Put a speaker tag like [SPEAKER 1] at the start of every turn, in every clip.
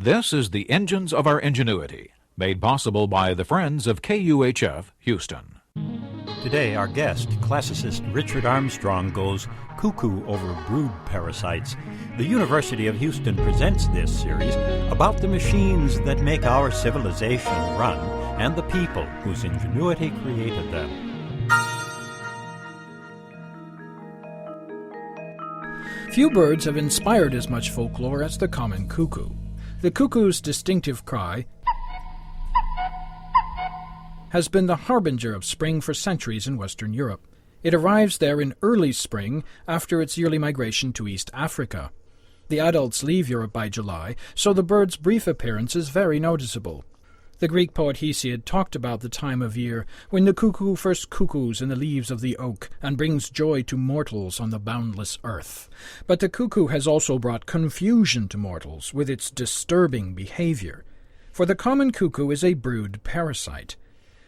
[SPEAKER 1] This is the Engines of Our Ingenuity, made possible by the Friends of KUHF Houston.
[SPEAKER 2] Today, our guest, classicist Richard Armstrong, goes cuckoo over brood parasites. The University of Houston presents this series about the machines that make our civilization run and the people whose ingenuity created them.
[SPEAKER 3] Few birds have inspired as much folklore as the common cuckoo. The cuckoo's distinctive cry has been the harbinger of spring for centuries in Western Europe. It arrives there in early spring after its yearly migration to East Africa. The adults leave Europe by July, so the bird's brief appearance is very noticeable. The Greek poet Hesiod talked about the time of year when the cuckoo first cuckoos in the leaves of the oak and brings joy to mortals on the boundless earth. But the cuckoo has also brought confusion to mortals with its disturbing behavior. For the common cuckoo is a brood parasite.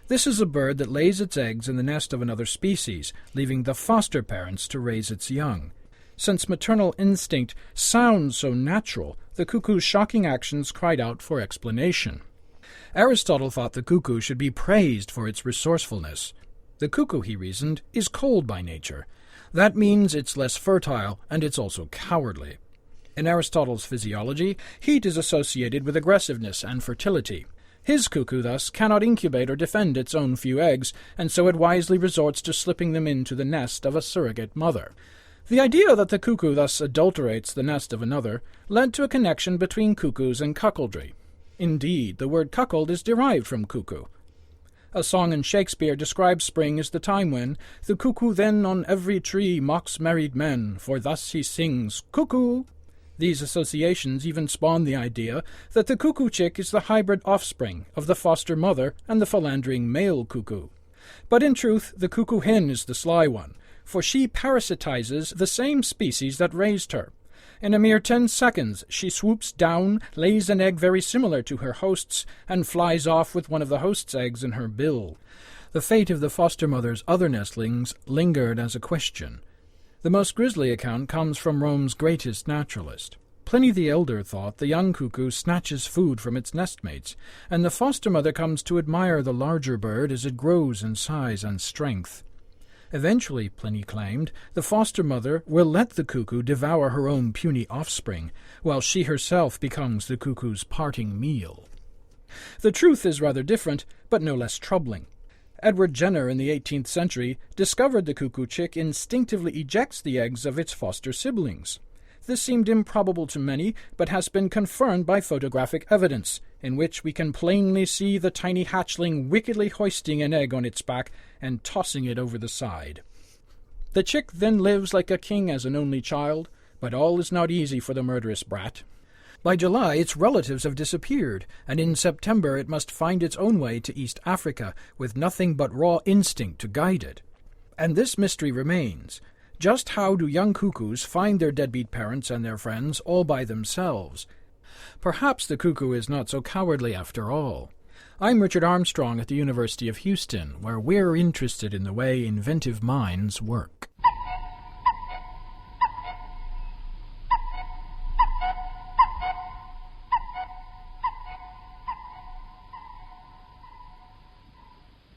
[SPEAKER 3] This is a bird that lays its eggs in the nest of another species, leaving the foster parents to raise its young. Since maternal instinct sounds so natural, the cuckoo's shocking actions cried out for explanation. Aristotle thought the cuckoo should be praised for its resourcefulness. The cuckoo, he reasoned, is cold by nature. That means it's less fertile, and it's also cowardly. In Aristotle's physiology, heat is associated with aggressiveness and fertility. His cuckoo, thus, cannot incubate or defend its own few eggs, and so it wisely resorts to slipping them into the nest of a surrogate mother. The idea that the cuckoo thus adulterates the nest of another led to a connection between cuckoos and cuckoldry. Indeed, the word cuckold is derived from cuckoo. A song in Shakespeare describes spring as the time when the cuckoo then on every tree mocks married men, for thus he sings, cuckoo. These associations even spawn the idea that the cuckoo chick is the hybrid offspring of the foster mother and the philandering male cuckoo. But in truth, the cuckoo hen is the sly one, for she parasitizes the same species that raised her. In a mere 10 seconds, she swoops down, lays an egg very similar to her host's, and flies off with one of the host's eggs in her bill. The fate of the foster mother's other nestlings lingered as a question. The most grisly account comes from Rome's greatest naturalist. Pliny the Elder thought the young cuckoo snatches food from its nestmates, and the foster mother comes to admire the larger bird as it grows in size and strength. Eventually, Pliny claimed, the foster mother will let the cuckoo devour her own puny offspring, while she herself becomes the cuckoo's parting meal. The truth is rather different, but no less troubling. Edward Jenner in the 18th century discovered the cuckoo chick instinctively ejects the eggs of its foster siblings. This seemed improbable to many, but has been confirmed by photographic evidence, in which we can plainly see the tiny hatchling wickedly hoisting an egg on its back and tossing it over the side. The chick then lives like a king as an only child, but all is not easy for the murderous brat. By July, its relatives have disappeared, and in September it must find its own way to East Africa, with nothing but raw instinct to guide it. And this mystery remains. Just how do young cuckoos find their deadbeat parents and their friends all by themselves? Perhaps the cuckoo is not so cowardly after all. I'm Richard Armstrong at the University of Houston, where we're interested in the way inventive minds work.